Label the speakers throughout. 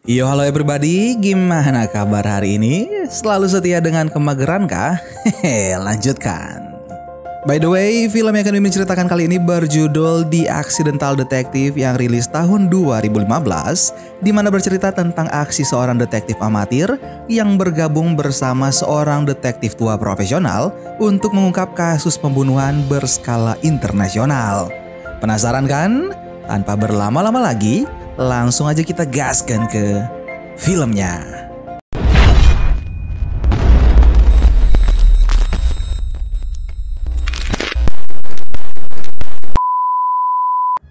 Speaker 1: Yo halo everybody, gimana kabar hari ini? Selalu setia dengan kemageran kah? Hehe, lanjutkan. By the way, film yang akan menceritakan kali ini berjudul The Accidental Detective yang rilis tahun 2015, di mana bercerita tentang aksi seorang detektif amatir yang bergabung bersama seorang detektif tua profesional untuk mengungkap kasus pembunuhan berskala internasional. Penasaran kan? Tanpa berlama-lama lagi, langsung aja kita gaskan ke filmnya.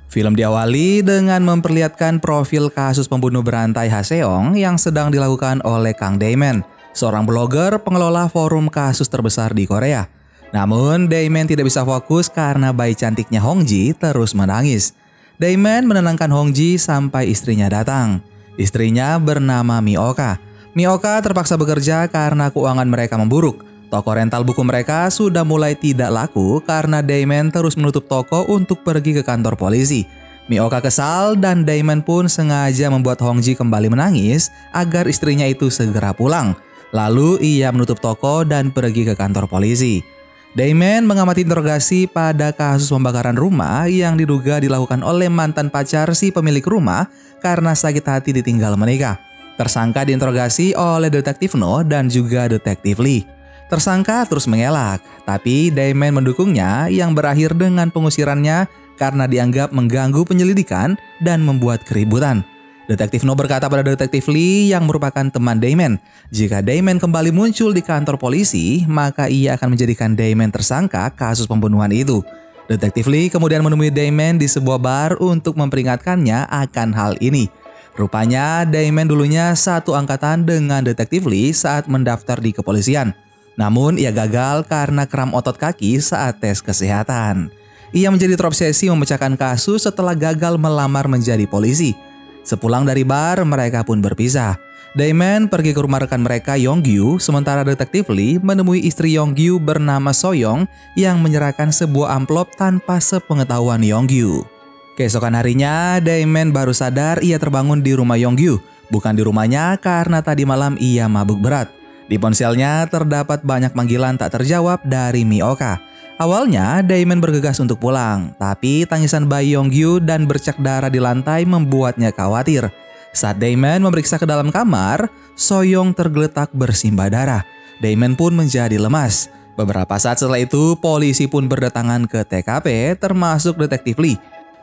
Speaker 1: Film diawali dengan memperlihatkan profil kasus pembunuh berantai Ha Seong yang sedang dilakukan oleh Kang Dae-man, seorang blogger pengelola forum kasus terbesar di Korea. Namun, Dae-man tidak bisa fokus karena bayi cantiknya Hong Ji terus menangis. Dae-man menenangkan Hong Ji sampai istrinya datang. Istrinya bernama Mioka. Mioka terpaksa bekerja karena keuangan mereka memburuk. Toko rental buku mereka sudah mulai tidak laku karena Dae-man terus menutup toko untuk pergi ke kantor polisi. Mioka kesal dan Dae-man pun sengaja membuat Hong Ji kembali menangis agar istrinya itu segera pulang. Lalu ia menutup toko dan pergi ke kantor polisi. Dae-man mengamati interogasi pada kasus pembakaran rumah yang diduga dilakukan oleh mantan pacar si pemilik rumah karena sakit hati ditinggal menikah. Tersangka diinterogasi oleh Detektif No dan juga Detektif Lee. Tersangka terus mengelak, tapi Dae-man mendukungnya yang berakhir dengan pengusirannya karena dianggap mengganggu penyelidikan dan membuat keributan. Detektif No berkata pada Detektif Lee yang merupakan teman Dae-man, jika Dae-man kembali muncul di kantor polisi, maka ia akan menjadikan Dae-man tersangka kasus pembunuhan itu. Detektif Lee kemudian menemui Dae-man di sebuah bar untuk memperingatkannya akan hal ini. Rupanya Dae-man dulunya satu angkatan dengan Detektif Lee saat mendaftar di kepolisian. Namun ia gagal karena kram otot kaki saat tes kesehatan. Ia menjadi terobsesi memecahkan kasus setelah gagal melamar menjadi polisi. Sepulang dari bar, mereka pun berpisah. Dae-man pergi ke rumah rekan mereka Yong-gyu, sementara Detektif Lee menemui istri Yong-gyu bernama So-young yang menyerahkan sebuah amplop tanpa sepengetahuan Yong-gyu. Keesokan harinya, Dae-man baru sadar ia terbangun di rumah Yong-gyu, bukan di rumahnya karena tadi malam ia mabuk berat. Di ponselnya terdapat banyak panggilan tak terjawab dari Mioka. Awalnya, Dae-man bergegas untuk pulang, tapi tangisan bayi Yong-gyu dan bercak darah di lantai membuatnya khawatir. Saat Dae-man memeriksa ke dalam kamar, So-young tergeletak bersimbah darah. Dae-man pun menjadi lemas. Beberapa saat setelah itu, polisi pun berdatangan ke TKP, termasuk Detektif Lee.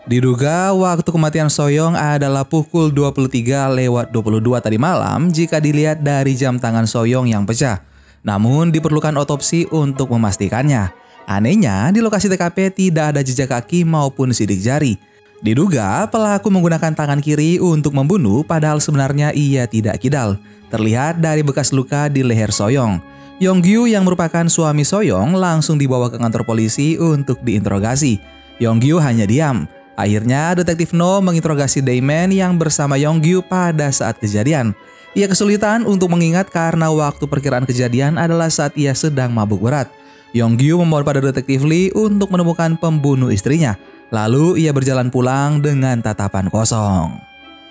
Speaker 1: Diduga waktu kematian So-young adalah pukul 23:22 tadi malam jika dilihat dari jam tangan So-young yang pecah. Namun diperlukan otopsi untuk memastikannya. Anehnya, di lokasi TKP tidak ada jejak kaki maupun sidik jari. Diduga pelaku menggunakan tangan kiri untuk membunuh padahal sebenarnya ia tidak kidal. Terlihat dari bekas luka di leher So-young. Yong-gyu yang merupakan suami So-young langsung dibawa ke kantor polisi untuk diinterogasi. Yong-gyu hanya diam. Akhirnya Detektif No menginterogasi Dae-man yang bersama Yong-gyu pada saat kejadian. Ia kesulitan untuk mengingat karena waktu perkiraan kejadian adalah saat ia sedang mabuk berat. Yong-gyu memohon pada Detektif Lee untuk menemukan pembunuh istrinya. Lalu ia berjalan pulang dengan tatapan kosong.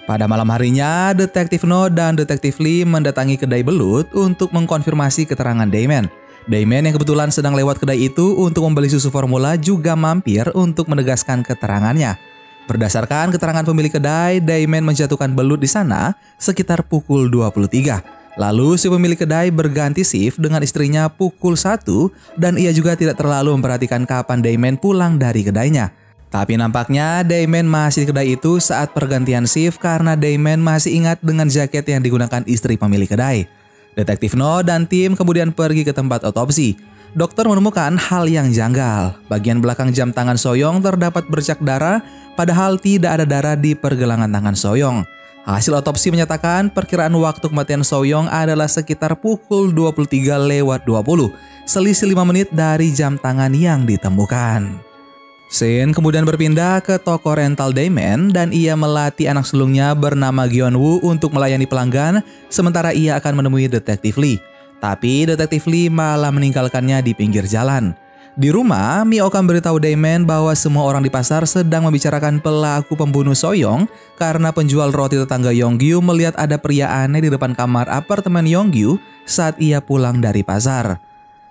Speaker 1: Pada malam harinya, Detektif No dan Detektif Lee mendatangi kedai belut untuk mengkonfirmasi keterangan Dae-man. Dae-man yang kebetulan sedang lewat kedai itu untuk membeli susu formula juga mampir untuk menegaskan keterangannya. Berdasarkan keterangan pemilik kedai, Dae-man menjatuhkan belut di sana sekitar pukul 23. Lalu si pemilik kedai berganti shift dengan istrinya pukul 1 dan ia juga tidak terlalu memperhatikan kapan Dae-man pulang dari kedainya. Tapi nampaknya Dae-man masih di kedai itu saat pergantian shift karena Dae-man masih ingat dengan jaket yang digunakan istri pemilik kedai. Detektif No dan tim kemudian pergi ke tempat otopsi. Dokter menemukan hal yang janggal. Bagian belakang jam tangan So-young terdapat bercak darah padahal tidak ada darah di pergelangan tangan So-young. Hasil otopsi menyatakan perkiraan waktu kematian So-young adalah sekitar pukul 23:20, selisih 5 menit dari jam tangan yang ditemukan. Scene kemudian berpindah ke toko rental Dae-man dan ia melatih anak sulungnya bernama Gyeon-woo untuk melayani pelanggan sementara ia akan menemui Detektif Lee. Tapi Detektif Lee malah meninggalkannya di pinggir jalan. Di rumah, Mioka memberitahu Damon bahwa semua orang di pasar sedang membicarakan pelaku pembunuh Soyoung karena penjual roti tetangga Yonggyu melihat ada pria aneh di depan kamar apartemen Yonggyu saat ia pulang dari pasar.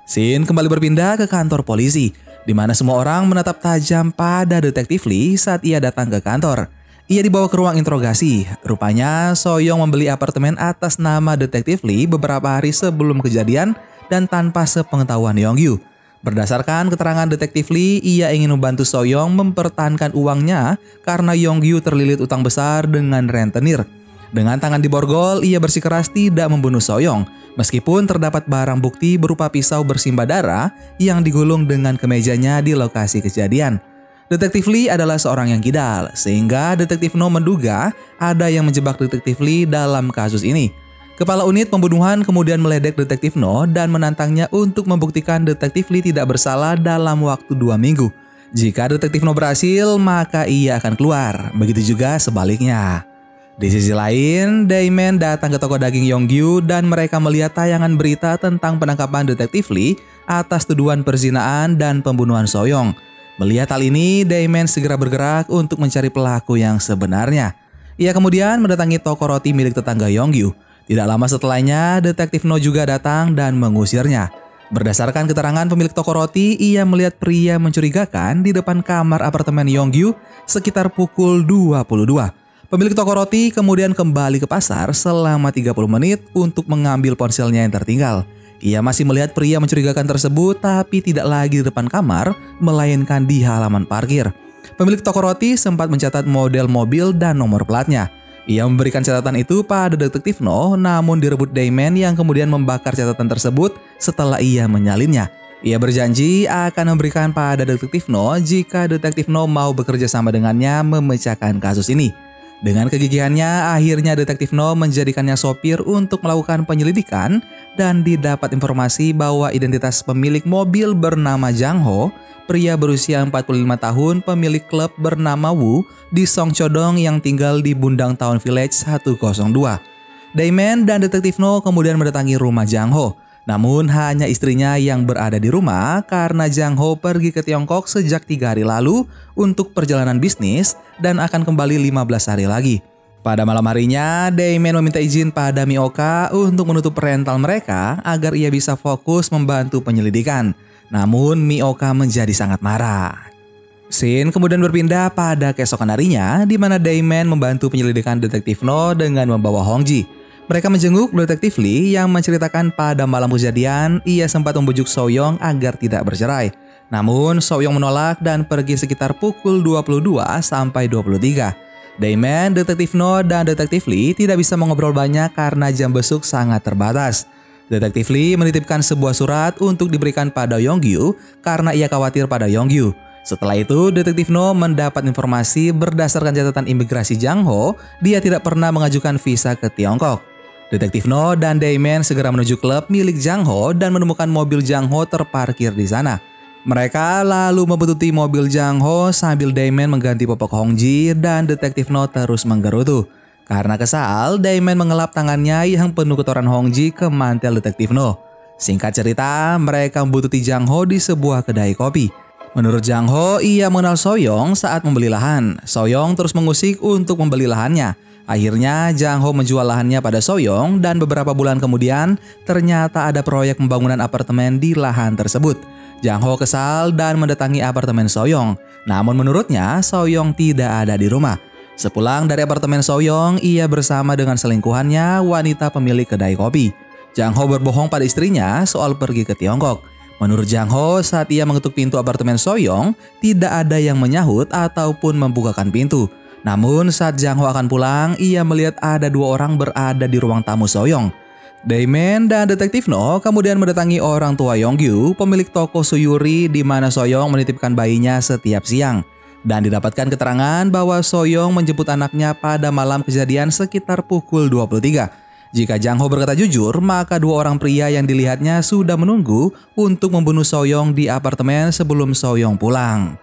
Speaker 1: Scene kembali berpindah ke kantor polisi, di mana semua orang menatap tajam pada detektif Lee saat ia datang ke kantor. Ia dibawa ke ruang interogasi. Rupanya Soyoung membeli apartemen atas nama detektif Lee beberapa hari sebelum kejadian dan tanpa sepengetahuan Yonggyu. Berdasarkan keterangan detektif Lee, ia ingin membantu Soyoung mempertahankan uangnya karena Yonggyu terlilit utang besar dengan rentenir. Dengan tangan diborgol, ia bersikeras tidak membunuh Soyoung, meskipun terdapat barang bukti berupa pisau bersimbah darah yang digulung dengan kemejanya di lokasi kejadian. Detektif Lee adalah seorang yang kidal, sehingga detektif No menduga ada yang menjebak detektif Lee dalam kasus ini. Kepala unit pembunuhan kemudian meledek detektif No dan menantangnya untuk membuktikan detektif Lee tidak bersalah dalam waktu 2 minggu. Jika detektif No berhasil, maka ia akan keluar. Begitu juga sebaliknya. Di sisi lain, Damon datang ke toko daging Yonggyu dan mereka melihat tayangan berita tentang penangkapan detektif Lee atas tuduhan perzinaan dan pembunuhan Soyoung. Melihat hal ini, Damon segera bergerak untuk mencari pelaku yang sebenarnya. Ia kemudian mendatangi toko roti milik tetangga Yonggyu. Tidak lama setelahnya, detektif No juga datang dan mengusirnya. Berdasarkan keterangan pemilik toko roti, ia melihat pria mencurigakan di depan kamar apartemen Yonggyu sekitar pukul 22. Pemilik toko roti kemudian kembali ke pasar selama 30 menit untuk mengambil ponselnya yang tertinggal. Ia masih melihat pria mencurigakan tersebut tapi tidak lagi di depan kamar, melainkan di halaman parkir. Pemilik toko roti sempat mencatat model mobil dan nomor platnya. Ia memberikan catatan itu pada detektif No, namun direbut Damon yang kemudian membakar catatan tersebut setelah ia menyalinnya. Ia berjanji akan memberikan pada detektif No jika detektif No mau bekerja sama dengannya memecahkan kasus ini. Dengan kegigihannya, akhirnya detektif No menjadikannya sopir untuk melakukan penyelidikan dan didapat informasi bahwa identitas pemilik mobil bernama Jang Ho, pria berusia 45 tahun pemilik klub bernama Wu di Songchodong yang tinggal di Bundang Town Village 102. Damon dan detektif No kemudian mendatangi rumah Jang Ho. Namun hanya istrinya yang berada di rumah karena Jang Ho pergi ke Tiongkok sejak 3 hari lalu untuk perjalanan bisnis dan akan kembali 15 hari lagi. Pada malam harinya, Damon meminta izin pada Mioka untuk menutup rental mereka agar ia bisa fokus membantu penyelidikan. Namun Mioka menjadi sangat marah. Scene kemudian berpindah pada keesokan harinya di mana Damon membantu penyelidikan detektif No dengan membawa Hongji. Mereka menjenguk detektif Lee yang menceritakan pada malam kejadian ia sempat membujuk Soyoung agar tidak bercerai. Namun Soyoung menolak dan pergi sekitar pukul 22 sampai 23. Damon, detektif No, dan detektif Lee tidak bisa mengobrol banyak karena jam besuk sangat terbatas. Detektif Lee menitipkan sebuah surat untuk diberikan pada Yonggyu karena ia khawatir pada Yonggyu. Setelah itu, detektif No mendapat informasi berdasarkan catatan imigrasi Jang Ho, dia tidak pernah mengajukan visa ke Tiongkok. Detektif No dan Damon segera menuju klub milik Jang Ho dan menemukan mobil Jang Ho terparkir di sana. Mereka lalu membuntuti mobil Jang Ho sambil Damon mengganti popok Hongji dan detektif No terus menggerutu. Karena kesal, Damon mengelap tangannya yang penuh kotoran Hongji ke mantel detektif No. Singkat cerita, mereka membuntuti Jang Ho di sebuah kedai kopi. Menurut Jang Ho, ia mengenal Soyoung saat membeli lahan. Soyoung terus mengusik untuk membeli lahannya. Akhirnya Jang Ho menjual lahannya pada Soyoung dan beberapa bulan kemudian ternyata ada proyek pembangunan apartemen di lahan tersebut. Jang Ho kesal dan mendatangi apartemen Soyoung. Namun menurutnya Soyoung tidak ada di rumah. Sepulang dari apartemen Soyoung, ia bersama dengan selingkuhannya, wanita pemilik kedai kopi. Jang Ho berbohong pada istrinya soal pergi ke Tiongkok. Menurut Jang Ho, saat ia mengetuk pintu apartemen Soyoung, tidak ada yang menyahut ataupun membukakan pintu. Namun saat Jang Ho akan pulang, ia melihat ada 2 orang berada di ruang tamu Soyoung. Damon dan detektif No kemudian mendatangi orang tua Yonggyu, pemilik toko Suyuri di mana Soyoung menitipkan bayinya setiap siang. Dan didapatkan keterangan bahwa Soyoung menjemput anaknya pada malam kejadian sekitar pukul 23. Jika Jang Ho berkata jujur, maka 2 orang pria yang dilihatnya sudah menunggu untuk membunuh Soyoung di apartemen sebelum Soyoung pulang.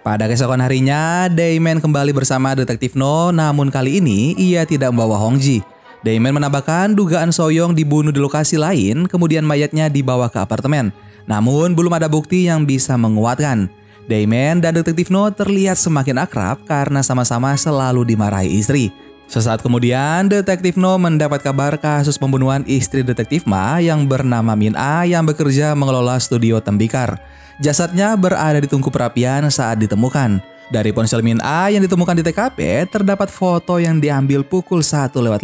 Speaker 1: Pada keesokan harinya, Damon kembali bersama detektif No, namun kali ini ia tidak membawa Hongji. Damon menambahkan dugaan Soyoung dibunuh di lokasi lain, kemudian mayatnya dibawa ke apartemen. Namun belum ada bukti yang bisa menguatkan. Damon dan Detektif No terlihat semakin akrab karena sama-sama selalu dimarahi istri. Sesaat kemudian, Detektif No mendapat kabar kasus pembunuhan istri Detektif Ma yang bernama Min A yang bekerja mengelola studio tembikar. Jasadnya berada di tungku perapian saat ditemukan. Dari ponsel Min A yang ditemukan di TKP, terdapat foto yang diambil pukul 1:05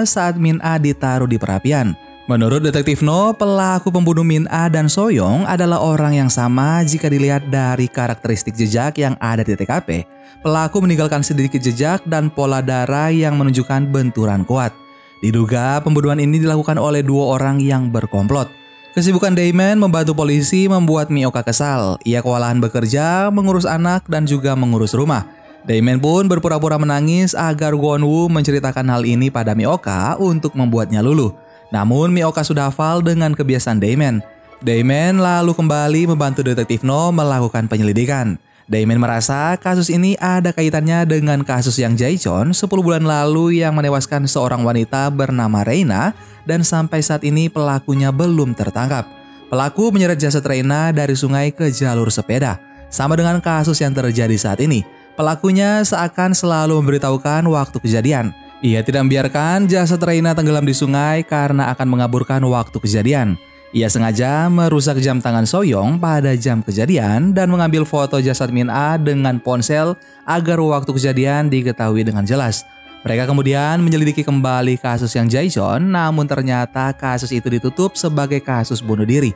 Speaker 1: saat Min A ditaruh di perapian. Menurut Detektif No, pelaku pembunuh Min A dan Soyong adalah orang yang sama jika dilihat dari karakteristik jejak yang ada di TKP. Pelaku meninggalkan sedikit jejak dan pola darah yang menunjukkan benturan kuat. Diduga pembunuhan ini dilakukan oleh dua orang yang berkomplot. Kesibukan Damon membantu polisi membuat Mioka kesal. Ia kewalahan bekerja, mengurus anak, dan juga mengurus rumah. Damon pun berpura-pura menangis agar Won-woo menceritakan hal ini pada Mioka untuk membuatnya luluh. Namun Mioka sudah hafal dengan kebiasaan Damon. Damon lalu kembali membantu Detektif No melakukan penyelidikan. Damon merasa kasus ini ada kaitannya dengan kasus yang Jae-chon 10 bulan lalu yang menewaskan seorang wanita bernama Reina dan sampai saat ini pelakunya belum tertangkap. Pelaku menyeret jasad Reina dari sungai ke jalur sepeda. Sama dengan kasus yang terjadi saat ini, pelakunya seakan selalu memberitahukan waktu kejadian. Ia tidak membiarkan jasad Reina tenggelam di sungai karena akan mengaburkan waktu kejadian. Ia sengaja merusak jam tangan Soyong pada jam kejadian dan mengambil foto jasad Min A dengan ponsel agar waktu kejadian diketahui dengan jelas. Mereka kemudian menyelidiki kembali kasus yang Jae-chon, namun ternyata kasus itu ditutup sebagai kasus bunuh diri.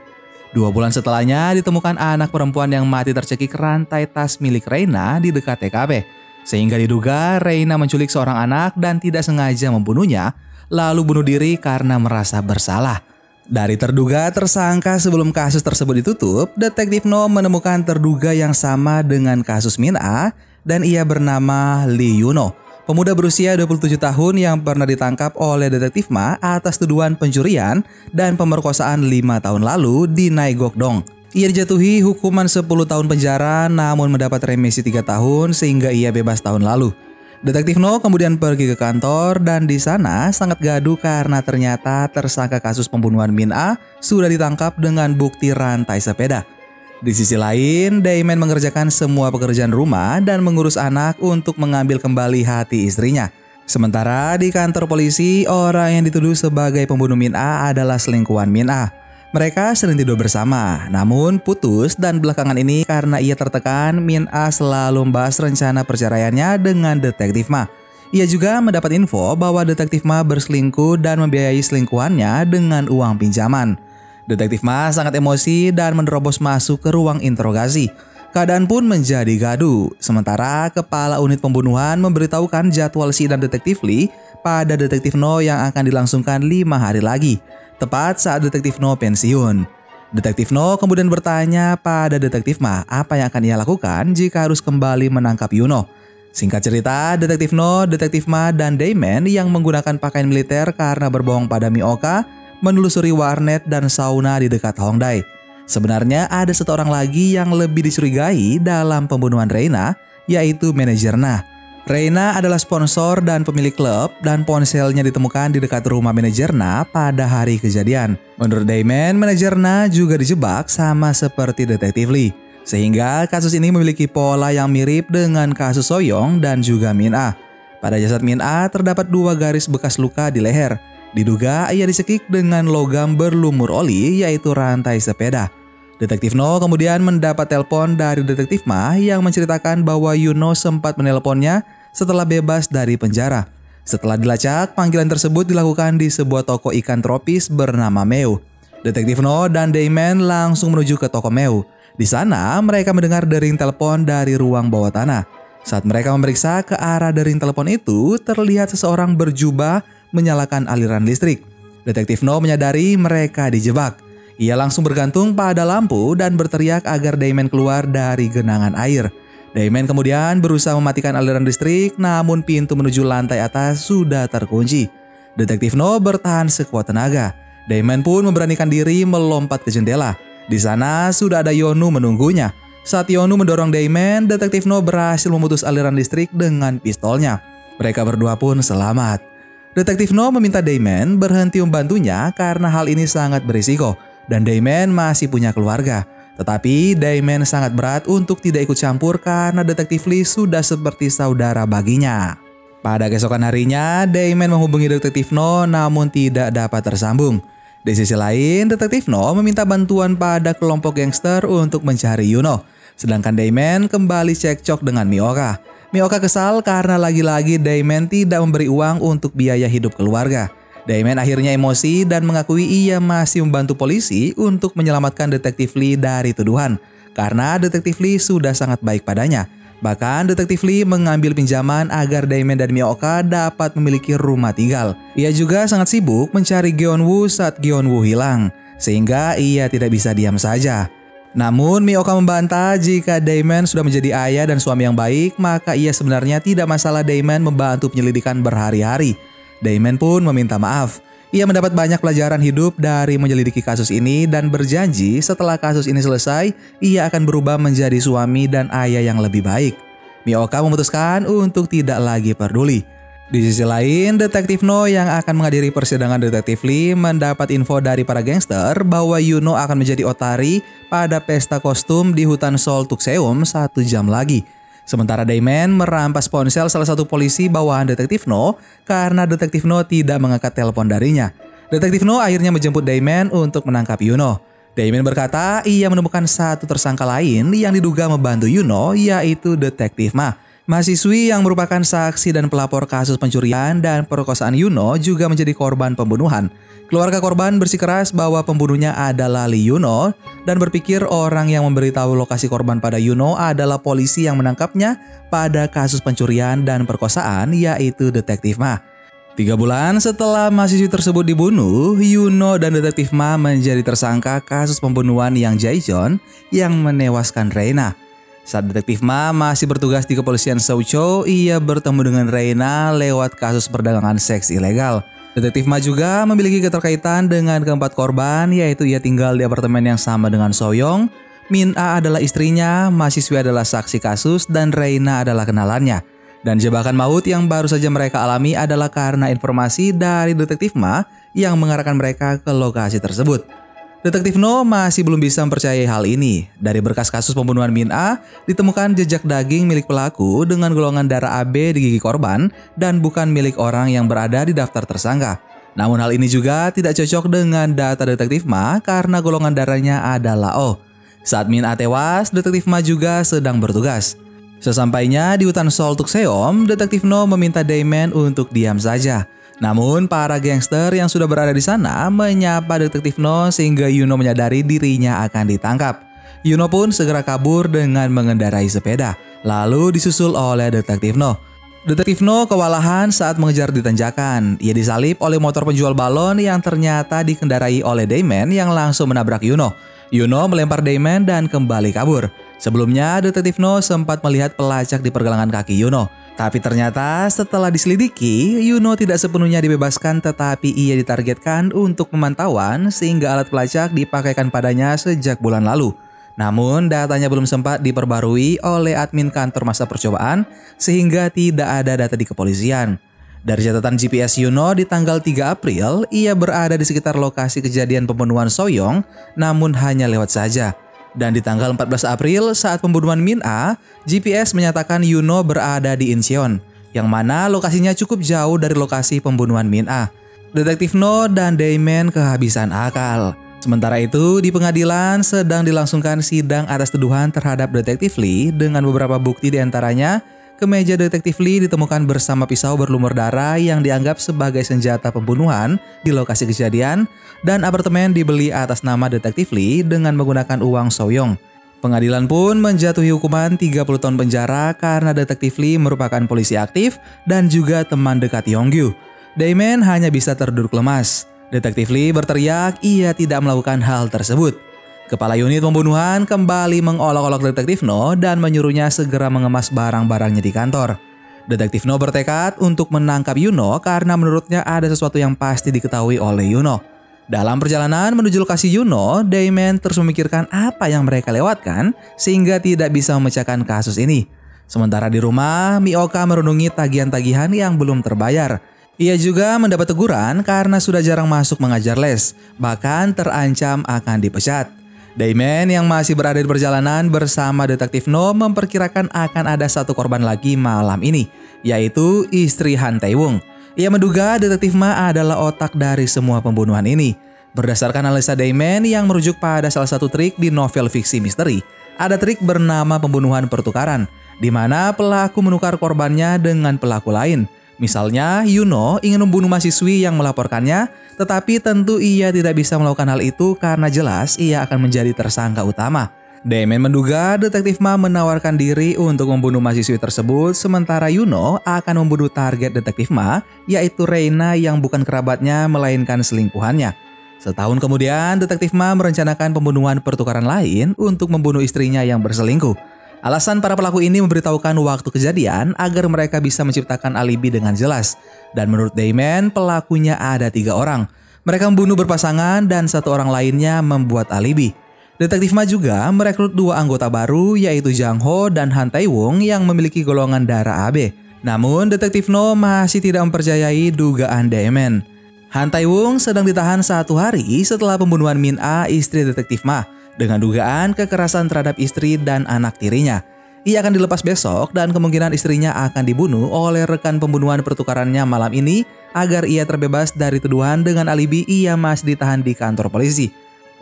Speaker 1: 2 bulan setelahnya ditemukan anak perempuan yang mati tercekik rantai tas milik Reina di dekat TKP. Sehingga diduga Reina menculik seorang anak dan tidak sengaja membunuhnya, lalu bunuh diri karena merasa bersalah. Dari terduga tersangka sebelum kasus tersebut ditutup, Detektif No menemukan terduga yang sama dengan kasus Min A dan ia bernama Lee Yuno, pemuda berusia 27 tahun yang pernah ditangkap oleh Detektif Ma atas tuduhan pencurian dan pemerkosaan 5 tahun lalu di Naegokdong. Ia dijatuhi hukuman 10 tahun penjara namun mendapat remisi 3 tahun sehingga ia bebas tahun lalu. Detektif No kemudian pergi ke kantor dan di sana sangat gaduh karena ternyata tersangka kasus pembunuhan Min A sudah ditangkap dengan bukti rantai sepeda. Di sisi lain, Damon mengerjakan semua pekerjaan rumah dan mengurus anak untuk mengambil kembali hati istrinya. Sementara di kantor polisi, orang yang dituduh sebagai pembunuh Min A adalah selingkuhan Min A. Mereka sering tidur bersama, namun putus dan belakangan ini karena ia tertekan, Min A selalu membahas rencana perceraiannya dengan Detektif Ma. Ia juga mendapat info bahwa Detektif Ma berselingkuh dan membiayai selingkuhannya dengan uang pinjaman. Detektif Ma sangat emosi dan menerobos masuk ke ruang interogasi. Keadaan pun menjadi gaduh, sementara kepala unit pembunuhan memberitahukan jadwal sidang Detektif Lee pada Detektif No yang akan dilangsungkan 5 hari lagi. Tepat saat Detektif No pensiun. Detektif No kemudian bertanya pada Detektif Ma apa yang akan ia lakukan jika harus kembali menangkap Yuno. Singkat cerita, Detektif No, Detektif Ma, dan Damon yang menggunakan pakaian militer karena berbohong pada Mioka menelusuri warnet dan sauna di dekat Hongdae. Sebenarnya ada satu orang lagi yang lebih dicurigai dalam pembunuhan Reina, yaitu manajer Na. Reina adalah sponsor dan pemilik klub dan ponselnya ditemukan di dekat rumah manajer Na pada hari kejadian. Menurut Damon, manajer Na juga dijebak sama seperti Detektif Lee. Sehingga kasus ini memiliki pola yang mirip dengan kasus Soyong dan juga Min A. Pada jasad Min A terdapat 2 garis bekas luka di leher. Diduga ia dicekik dengan logam berlumur oli yaitu rantai sepeda. Detektif No kemudian mendapat telepon dari Detektif Ma yang menceritakan bahwa Yuno sempat menelponnya setelah bebas dari penjara. Setelah dilacak, panggilan tersebut dilakukan di sebuah toko ikan tropis bernama Meu. Detektif No dan Damon langsung menuju ke toko Meu. Di sana mereka mendengar dering telepon dari ruang bawah tanah. Saat mereka memeriksa ke arah dering telepon itu, terlihat seseorang berjubah menyalakan aliran listrik. Detektif No menyadari mereka dijebak. Ia langsung bergantung pada lampu dan berteriak agar Damon keluar dari genangan air. Damon kemudian berusaha mematikan aliran listrik, namun pintu menuju lantai atas sudah terkunci. Detektif No bertahan sekuat tenaga. Damon pun memberanikan diri melompat ke jendela. Di sana sudah ada Yonu menunggunya. Saat Yonu mendorong Damon, Detektif No berhasil memutus aliran listrik dengan pistolnya. Mereka berdua pun selamat. Detektif No meminta Damon berhenti membantunya karena hal ini sangat berisiko. dan Damon masih punya keluarga. Tetapi Damon sangat berat untuk tidak ikut campur karena Detektif Lee sudah seperti saudara baginya. Pada keesokan harinya, Damon menghubungi Detektif No namun tidak dapat tersambung. Di sisi lain, Detektif No meminta bantuan pada kelompok gangster untuk mencari Yuno. Sedangkan Damon kembali cekcok dengan Mioka. Mioka kesal karena lagi-lagi Damon tidak memberi uang untuk biaya hidup keluarga. Damon akhirnya emosi dan mengakui ia masih membantu polisi untuk menyelamatkan Detektif Lee dari tuduhan. Karena Detektif Lee sudah sangat baik padanya. Bahkan Detektif Lee mengambil pinjaman agar Damon dan Mioka dapat memiliki rumah tinggal. Ia juga sangat sibuk mencari Geon-woo saat Geon-woo hilang, sehingga ia tidak bisa diam saja. Namun Mioka membantah jika Damon sudah menjadi ayah dan suami yang baik, maka ia sebenarnya tidak masalah Damon membantu penyelidikan berhari-hari. Damon pun meminta maaf. Ia mendapat banyak pelajaran hidup dari menyelidiki kasus ini dan berjanji setelah kasus ini selesai, ia akan berubah menjadi suami dan ayah yang lebih baik. Mioka memutuskan untuk tidak lagi peduli. Di sisi lain, Detektif No yang akan menghadiri persidangan Detektif Lee mendapat info dari para gangster bahwa Yuno akan menjadi otari pada pesta kostum di hutan Seoul Tukseum 1 jam lagi. Sementara Damon merampas ponsel salah satu polisi bawahan Detektif No karena Detektif No tidak mengangkat telepon darinya. Detektif No akhirnya menjemput Damon untuk menangkap Yuno. Damon berkata ia menemukan satu tersangka lain yang diduga membantu Yuno, yaitu Detektif Ma. Mahasiswi yang merupakan saksi dan pelapor kasus pencurian dan perkosaan Yuno juga menjadi korban pembunuhan. Keluarga korban bersikeras bahwa pembunuhnya adalah Lee Yuno dan berpikir orang yang memberitahu lokasi korban pada Yuno adalah polisi yang menangkapnya pada kasus pencurian dan perkosaan, yaitu Detektif Ma. 3 bulan setelah mahasiswi tersebut dibunuh, Yuno dan Detektif Ma menjadi tersangka kasus pembunuhan Yang Jae-jeon yang menewaskan Reina. Saat Detektif Ma masih bertugas di kepolisian Seocho, ia bertemu dengan Reina lewat kasus perdagangan seks ilegal. Detektif Ma juga memiliki keterkaitan dengan keempat korban, yaitu ia tinggal di apartemen yang sama dengan Soyoung, Min A adalah istrinya, mahasiswi adalah saksi kasus, dan Reina adalah kenalannya. Dan jebakan maut yang baru saja mereka alami adalah karena informasi dari Detektif Ma yang mengarahkan mereka ke lokasi tersebut. Detektif No masih belum bisa mempercayai hal ini. Dari berkas kasus pembunuhan Min A, ditemukan jejak daging milik pelaku dengan golongan darah AB di gigi korban dan bukan milik orang yang berada di daftar tersangka. Namun hal ini juga tidak cocok dengan data Detektif Ma karena golongan darahnya adalah O. Saat Min A tewas, Detektif Ma juga sedang bertugas. Sesampainya di hutan Seoul Tukseum, Detektif No meminta Damon untuk diam saja. Namun para gangster yang sudah berada di sana menyapa Detektif No sehingga Yuno menyadari dirinya akan ditangkap. Yuno pun segera kabur dengan mengendarai sepeda, lalu disusul oleh Detektif No. Detektif No kewalahan saat mengejar di tanjakan. Ia disalip oleh motor penjual balon yang ternyata dikendarai oleh Damon yang langsung menabrak Yuno. Yuno melempar Damon dan kembali kabur. Sebelumnya Detektif No sempat melihat pelacak di pergelangan kaki Yuno. Tapi ternyata setelah diselidiki, Yuno tidak sepenuhnya dibebaskan tetapi ia ditargetkan untuk pemantauan sehingga alat pelacak dipakaikan padanya sejak bulan lalu. Namun datanya belum sempat diperbarui oleh admin kantor masa percobaan sehingga tidak ada data di kepolisian. Dari catatan GPS Yuno di tanggal 3 April, ia berada di sekitar lokasi kejadian pembunuhan Soyoung namun hanya lewat saja. Dan di tanggal 14 April saat pembunuhan Min A, GPS menyatakan Yuno berada di Incheon, yang mana lokasinya cukup jauh dari lokasi pembunuhan Min A. Detektif No dan Damon kehabisan akal. Sementara itu, di pengadilan sedang dilangsungkan sidang atas tuduhan terhadap Detektif Lee dengan beberapa bukti diantaranya kemeja Detektif Lee ditemukan bersama pisau berlumur darah yang dianggap sebagai senjata pembunuhan di lokasi kejadian dan apartemen dibeli atas nama Detektif Lee dengan menggunakan uang Soyoung. Pengadilan pun menjatuhi hukuman 30 tahun penjara karena Detektif Lee merupakan polisi aktif dan juga teman dekat Yonggyu. Damon hanya bisa terduduk lemas. Detektif Lee berteriak ia tidak melakukan hal tersebut. Kepala unit pembunuhan kembali mengolok-olok Detektif No dan menyuruhnya segera mengemas barang-barangnya di kantor. Detektif No bertekad untuk menangkap Yuno karena menurutnya ada sesuatu yang pasti diketahui oleh Yuno. Dalam perjalanan menuju lokasi Yuno, Damon terus memikirkan apa yang mereka lewatkan sehingga tidak bisa memecahkan kasus ini. Sementara di rumah, Mioka merenungi tagihan-tagihan yang belum terbayar. Ia juga mendapat teguran karena sudah jarang masuk mengajar les, bahkan terancam akan dipecat. Damon yang masih berada di perjalanan bersama Detektif No memperkirakan akan ada satu korban lagi malam ini, yaitu istri Han Tae-woong. Ia menduga Detektif Ma adalah otak dari semua pembunuhan ini. Berdasarkan analisa Damon yang merujuk pada salah satu trik di novel fiksi misteri, ada trik bernama pembunuhan pertukaran, di mana pelaku menukar korbannya dengan pelaku lain. Misalnya, Yuno ingin membunuh mahasiswi yang melaporkannya, tetapi tentu ia tidak bisa melakukan hal itu karena jelas ia akan menjadi tersangka utama. Damon menduga Detektif Ma menawarkan diri untuk membunuh mahasiswi tersebut, sementara Yuno akan membunuh target Detektif Ma, yaitu Reina yang bukan kerabatnya melainkan selingkuhannya. Setahun kemudian, Detektif Ma merencanakan pembunuhan pertukaran lain untuk membunuh istrinya yang berselingkuh. Alasan para pelaku ini memberitahukan waktu kejadian agar mereka bisa menciptakan alibi dengan jelas. Dan menurut Damon, pelakunya ada 3 orang. Mereka membunuh berpasangan dan 1 orang lainnya membuat alibi. Detektif Ma juga merekrut 2 anggota baru, yaitu Jang Ho dan Han Tae-woong yang memiliki golongan darah AB. Namun, Detektif No masih tidak mempercayai dugaan Damon. Han Tae-woong sedang ditahan 1 hari setelah pembunuhan Min Ah, istri Detektif Ma, dengan dugaan kekerasan terhadap istri dan anak tirinya. Ia akan dilepas besok dan kemungkinan istrinya akan dibunuh oleh rekan pembunuhan pertukarannya malam ini agar ia terbebas dari tuduhan dengan alibi ia masih ditahan di kantor polisi.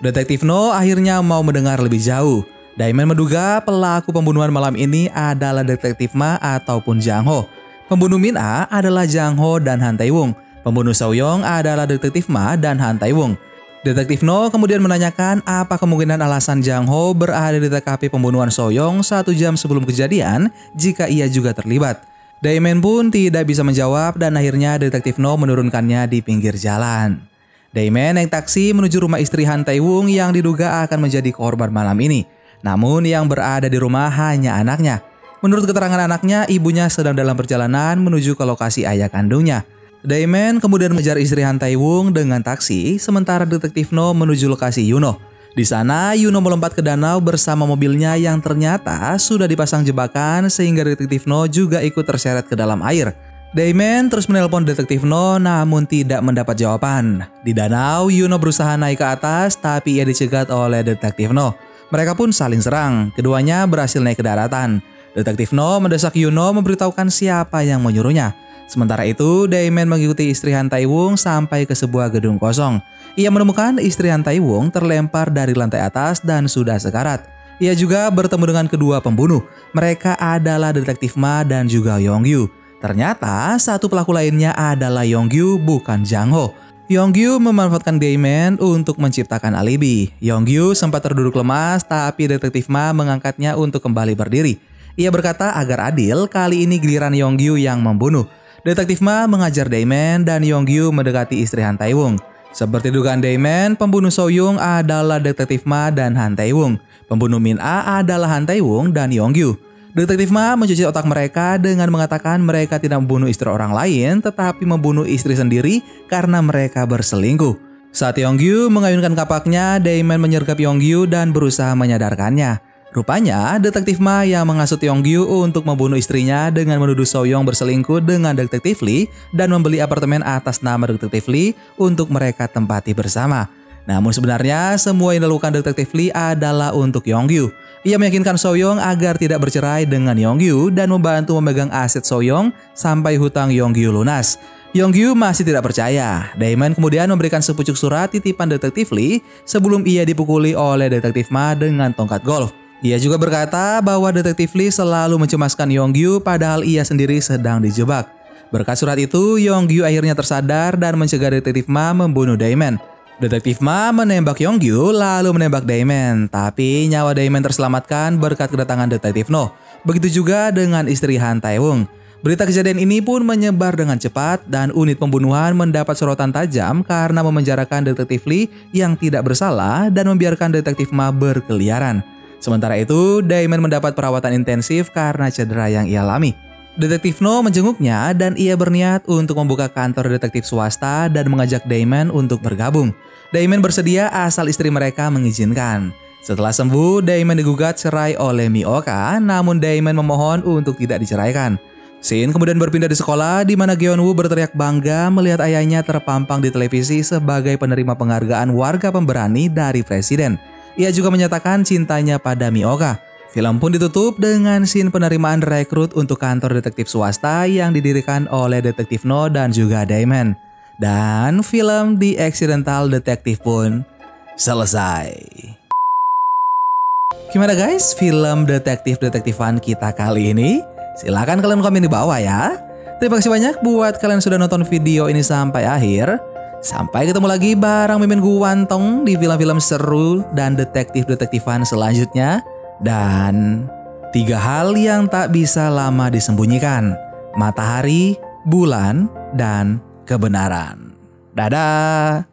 Speaker 1: Detektif No akhirnya mau mendengar lebih jauh. Damon menduga pelaku pembunuhan malam ini adalah Detektif Ma ataupun Jang Ho. Pembunuh Min Ah adalah Jang Ho dan Han Tae-woong. Pembunuh So-young adalah Detektif Ma dan Han Tae-woong. Detektif No kemudian menanyakan apa kemungkinan alasan Jang Ho berada di TKP pembunuhan So-young 1 jam sebelum kejadian jika ia juga terlibat. Damon pun tidak bisa menjawab dan akhirnya Detektif No menurunkannya di pinggir jalan. Damon naik taksi menuju rumah istri Han Tae-woong yang diduga akan menjadi korban malam ini. Namun yang berada di rumah hanya anaknya. Menurut keterangan anaknya, ibunya sedang dalam perjalanan menuju ke lokasi ayah kandungnya. Damon kemudian mengejar istri Han Tae-woong dengan taksi, sementara Detektif No menuju lokasi Yuno. Di sana, Yuno melompat ke danau bersama mobilnya yang ternyata sudah dipasang jebakan sehingga Detektif No juga ikut terseret ke dalam air. Damon terus menelpon Detektif No namun tidak mendapat jawaban. Di danau, Yuno berusaha naik ke atas tapi ia dicegat oleh Detektif No. Mereka pun saling serang, keduanya berhasil naik ke daratan. Detektif No mendesak Yuno memberitahukan siapa yang menyuruhnya. Sementara itu, Damon mengikuti istri Han Tae-woong sampai ke sebuah gedung kosong. Ia menemukan istri Han Tae-woong terlempar dari lantai atas dan sudah sekarat. Ia juga bertemu dengan kedua pembunuh. Mereka adalah Detektif Ma dan juga Yong-gyu. Ternyata, satu pelaku lainnya adalah Yong-gyu bukan Jang Ho. Yong-gyu memanfaatkan Damon untuk menciptakan alibi. Yong-gyu sempat terduduk lemas, tapi Detektif Ma mengangkatnya untuk kembali berdiri. Ia berkata agar adil, kali ini giliran Yong-gyu yang membunuh. Detektif Ma mengajar Damon dan Yong-gyu mendekati istri Han Tae-woong. Seperti dugaan Damon, pembunuh So-young adalah Detektif Ma dan Han Tae-woong. Pembunuh Min Ah adalah Han Tae-woong dan Yong-gyu. Detektif Ma mencuci otak mereka dengan mengatakan mereka tidak membunuh istri orang lain, tetapi membunuh istri sendiri karena mereka berselingkuh. Saat Yong-gyu mengayunkan kapaknya, Damon menyergap Yong-gyu dan berusaha menyadarkannya. Rupanya, Detektif Ma yang menghasut Yong-gyu untuk membunuh istrinya dengan menuduh So-young berselingkuh dengan Detektif Lee dan membeli apartemen atas nama Detektif Lee untuk mereka tempati bersama. Namun sebenarnya, semua yang dilakukan Detektif Lee adalah untuk Yong-gyu. Ia meyakinkan So-young agar tidak bercerai dengan Yong-gyu dan membantu memegang aset So-young sampai hutang Yong-gyu lunas. Yong-gyu masih tidak percaya. Damon kemudian memberikan sepucuk surat titipan Detektif Lee sebelum ia dipukuli oleh Detektif Ma dengan tongkat golf. Ia juga berkata bahwa Detektif Lee selalu mencemaskan Yong-gyu padahal ia sendiri sedang dijebak. Berkat surat itu, Yong-gyu akhirnya tersadar dan mencegah Detektif Ma membunuh Damon. Detektif Ma menembak Yong-gyu lalu menembak Damon, tapi nyawa Damon terselamatkan berkat kedatangan Detektif No. Begitu juga dengan istri Han Tae-woong. Berita kejadian ini pun menyebar dengan cepat dan unit pembunuhan mendapat sorotan tajam karena memenjarakan Detektif Lee yang tidak bersalah dan membiarkan Detektif Ma berkeliaran. Sementara itu, Damon mendapat perawatan intensif karena cedera yang ia alami. Detektif No menjenguknya dan ia berniat untuk membuka kantor detektif swasta dan mengajak Damon untuk bergabung. Damon bersedia asal istri mereka mengizinkan. Setelah sembuh, Damon digugat cerai oleh Mioka, namun Damon memohon untuk tidak diceraikan. Scene kemudian berpindah di sekolah di mana Geon-woo berteriak bangga melihat ayahnya terpampang di televisi sebagai penerima penghargaan warga pemberani dari presiden. Ia juga menyatakan cintanya pada Mioka. Film pun ditutup dengan scene penerimaan rekrut untuk kantor detektif swasta yang didirikan oleh Detektif No dan juga Damon. Dan film The Accidental Detective pun selesai. Gimana guys film detektif-detektifan kita kali ini? Silahkan kalian komen di bawah ya. Terima kasih banyak buat kalian sudah nonton video ini sampai akhir. Sampai ketemu lagi bareng Mimin Guantong di film-film seru dan detektif-detektifan selanjutnya. Dan 3 hal yang tak bisa lama disembunyikan: matahari, bulan, dan kebenaran. Dadah!